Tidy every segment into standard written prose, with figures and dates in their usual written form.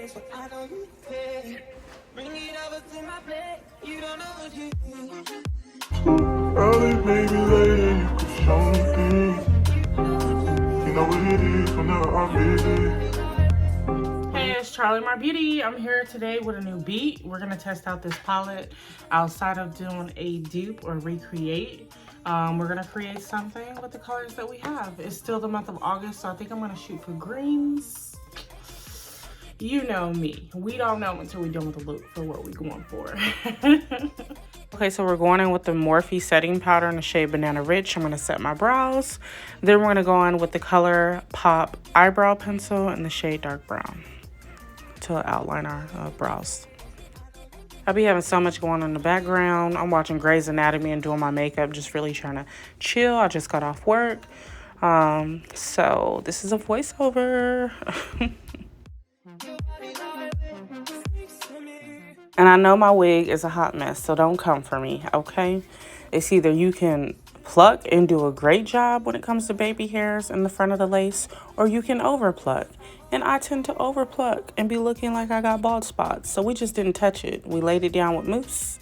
Early baby lady, you could show me things. You know what it is whenever I'm busy. Hey, it's Charlie My Beauty. I'm here today with a new beat. We're gonna test out this palette outside of doing a dupe or recreate. We're gonna create something with the colors that we have. It's still the month of August, so I think I'm gonna shoot for greens. You know me. We don't know until we're done with the look for what we're going for. Okay, so we're going in with the Morphe setting powder in the shade Banana Rich. I'm going to set my brows. Then we're going to go in with the Color Pop eyebrow pencil in the shade Dark Brown to outline our brows. I'll be having so much going on in the background. I'm watching Grey's Anatomy and doing my makeup, just really trying to chill. I just got off work. So this is a voiceover. And I know my wig is a hot mess, so don't come for me, okay? It's either you can pluck and do a great job when it comes to baby hairs in the front of the lace, or you can overpluck. And I tend to overpluck and be looking like I got bald spots. So we just didn't touch it. We laid it down with mousse.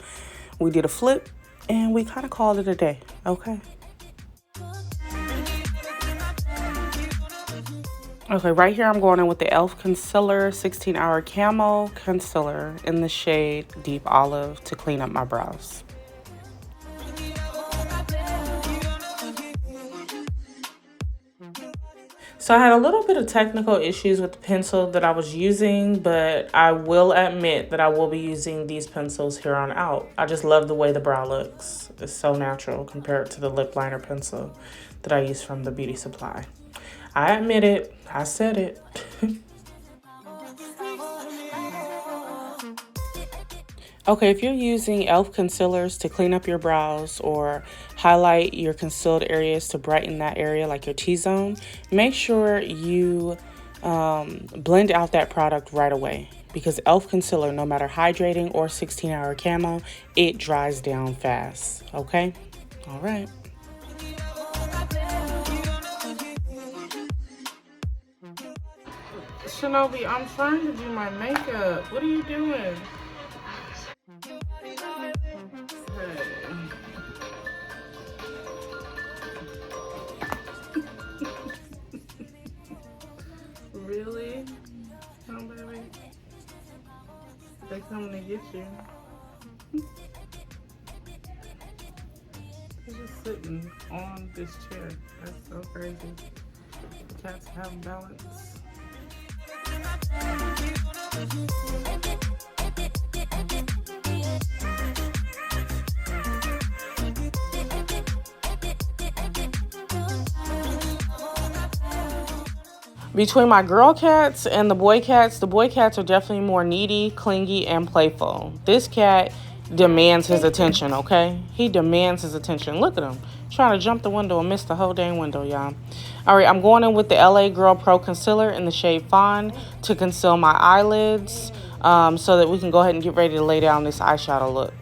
We did a flip, and we kind of called it a day, okay? Okay, right here I'm going in with the e.l.f. Concealer 16-Hour Camo Concealer in the shade Deep Olive to clean up my brows. So I had a little bit of technical issues with the pencil that I was using, but I will admit that I will be using these pencils here on out. I just love the way the brow looks. It's so natural compared to the lip liner pencil that I use from the Beauty Supply. I admit it. I said it. Okay, if you're using e.l.f. concealers to clean up your brows or highlight your concealed areas to brighten that area like your T-zone, make sure you blend out that product right away, because e.l.f. concealer, no matter hydrating or 16-hour camo, it dries down fast, okay? All right. Shinobi, I'm trying to do my makeup. What are you doing? Hey. Really? Oh, baby. They coming to get you. They're just sitting on this chair. That's so crazy. Cats have balance. Between my girl cats and the boy cats are definitely more needy, clingy, and playful. This cat demands his attention, okay? He demands his attention. Look at him. Trying to jump the window and miss the whole dang window, y'all. All right, I'm going in with the LA Girl Pro Concealer in the shade Fawn to conceal my eyelids so that we can go ahead and get ready to lay down this eyeshadow look.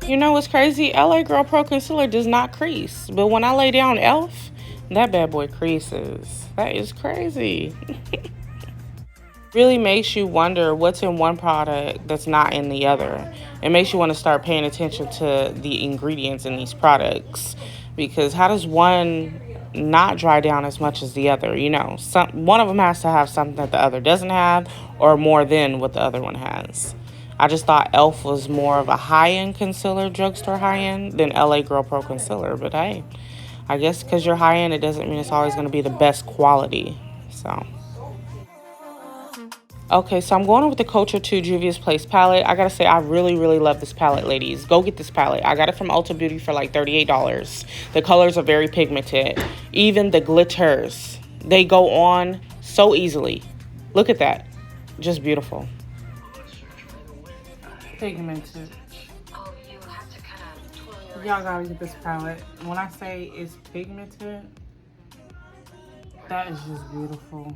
You know what's crazy? LA Girl Pro Concealer does not crease. But when I lay down e.l.f., that bad boy creases. That is crazy. Really makes you wonder what's in one product that's not in the other. It makes you want to start paying attention to the ingredients in these products, because how does one not dry down as much as the other? You know, one of them has to have something that the other doesn't have, or more than what the other one has. I just thought e.l.f. was more of a high-end concealer, drugstore high-end, than LA Girl Pro Concealer. But hey, I guess because you're high-end, it doesn't mean it's always going to be the best quality. So okay, so I'm going over with the Culture 2 Juvias Place palette. I gotta say, I really, really love this palette, ladies. Go get this palette. I got it from Ulta Beauty for like $38. The colors are very pigmented. Even the glitters, they go on so easily. Look at that. Just beautiful. Pigmented. Y'all gotta get this palette. When I say it's pigmented, that is just beautiful.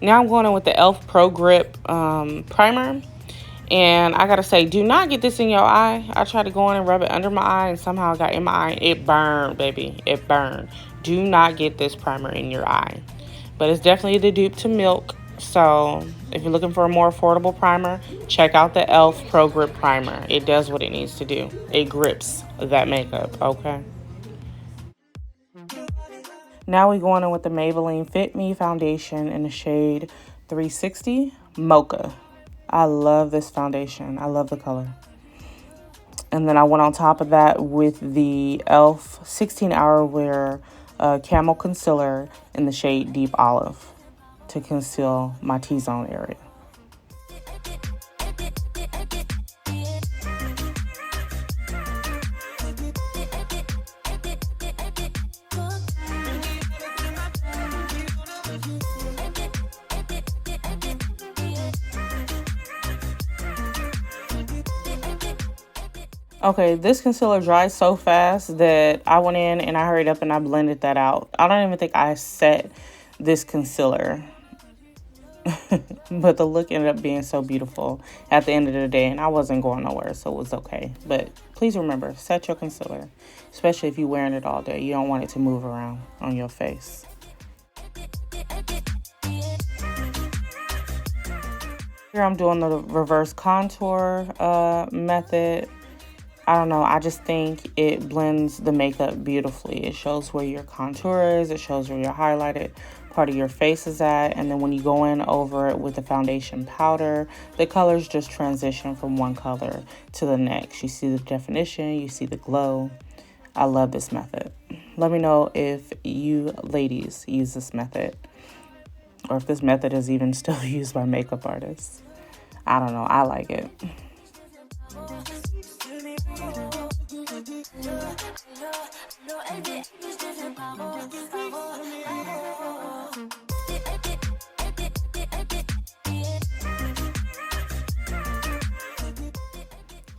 Now I'm going in with the e.l.f. Pro Grip primer. And I gotta say, do not get this in your eye. I tried to go in and rub it under my eye, and somehow it got in my eye. It burned, baby. It burned. Do not get this primer in your eye. But it's definitely the dupe to Milk. So if you're looking for a more affordable primer, check out the e.l.f. Pro Grip Primer. It does what it needs to do. It grips that makeup, okay? Now we're going in with the Maybelline Fit Me Foundation in the shade 360 Mocha. I love this foundation. I love the color. And then I went on top of that with the e.l.f. 16-Hour Wear Camel Concealer in the shade Deep Olive to conceal my T-zone area. Okay, this concealer dries so fast that I went in and I hurried up and I blended that out. I don't even think I set this concealer. But the look ended up being so beautiful at the end of the day, and I wasn't going nowhere, so it was okay. But please remember, set your concealer, especially if you're wearing it all day. You don't want it to move around on your face. Here I'm doing the reverse contour method. I don't know, I just think it blends the makeup beautifully. It shows where your contour is, it shows where your highlighted part of your face is at, and then when you go in over it with the foundation powder, the colors just transition from one color to the next. You see the definition, you see the glow. I love this method. Let me know if you ladies use this method, or if this method is even still used by makeup artists. I don't know, I like it.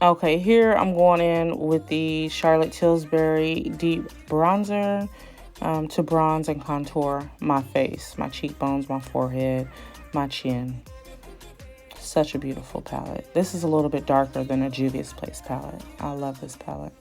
Okay, here I'm going in with the Charlotte Tilbury Deep Bronzer to bronze and contour my face, my cheekbones, my forehead, my chin. Such a beautiful palette. This is a little bit darker than a Juvias Place palette. I love this palette.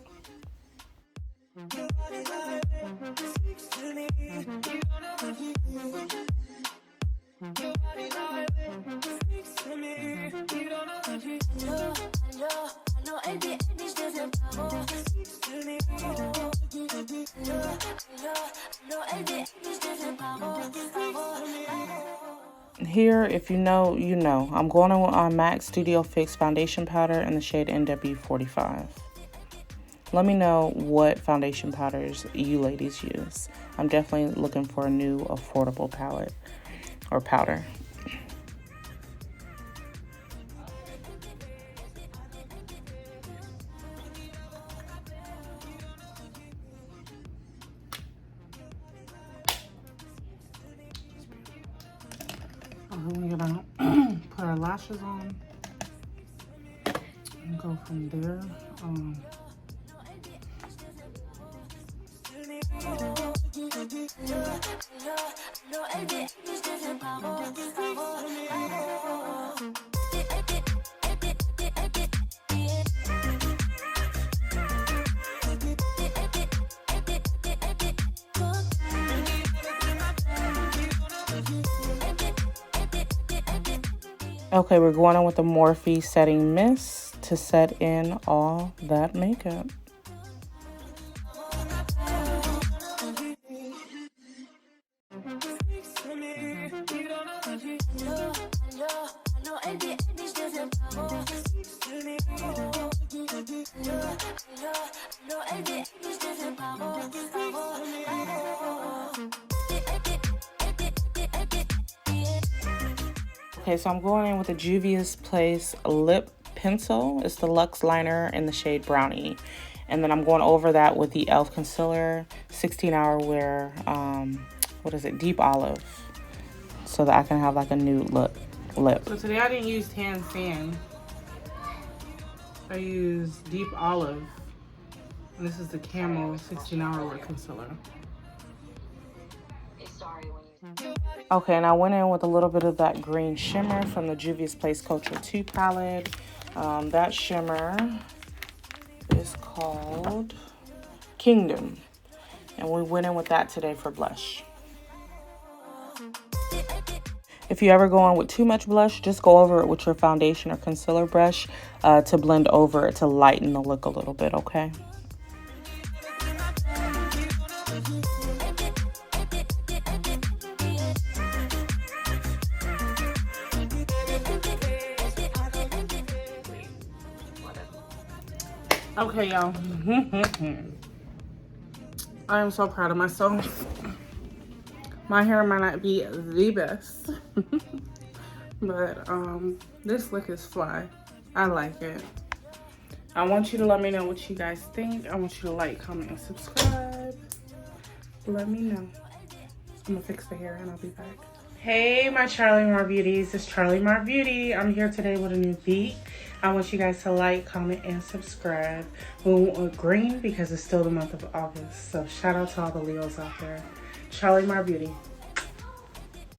Here, if you know, you know. I'm going on MAC Studio Fix foundation powder in the shade NW45. Let me know what foundation powders you ladies use. I'm definitely looking for a new affordable palette or powder. We're gonna put our lashes on and go from there. Okay, we're going on with the Morphe Setting Mist to set in all that makeup. Okay, so I'm going in with the Juvias Place Lip Pencil. It's the Luxe Liner in the shade Brownie. And then I'm going over that with the e.l.f. Concealer 16-Hour Wear, what is it, Deep Olive. So that I can have like a nude lip. So today I didn't use Tan Sand. I used Deep Olive. And this is the Camel 16-Hour Wear Concealer. Sorry when you Okay, and I went in with a little bit of that green shimmer from the Juvias Place Culture 2 palette. That shimmer is called Kingdom. And we went in with that today for blush. If you ever go on with too much blush, just go over it with your foundation or concealer brush to blend over it to lighten the look a little bit, okay? Okay, y'all. I am so proud of myself. My hair might not be the best, but this look is fly. I like it. I want you to let me know what you guys think. I want you to like, comment, and subscribe. Let me know. I'm gonna fix the hair and I'll be back. Hey, my Charlie Mar Beauties. It's Charlie Mar Beauty. I'm here today with a new beat. I want you guys to like, comment, and subscribe. We want green because it's still the month of August. So shout out to all the Leos out there. Charlie Mar Beauty.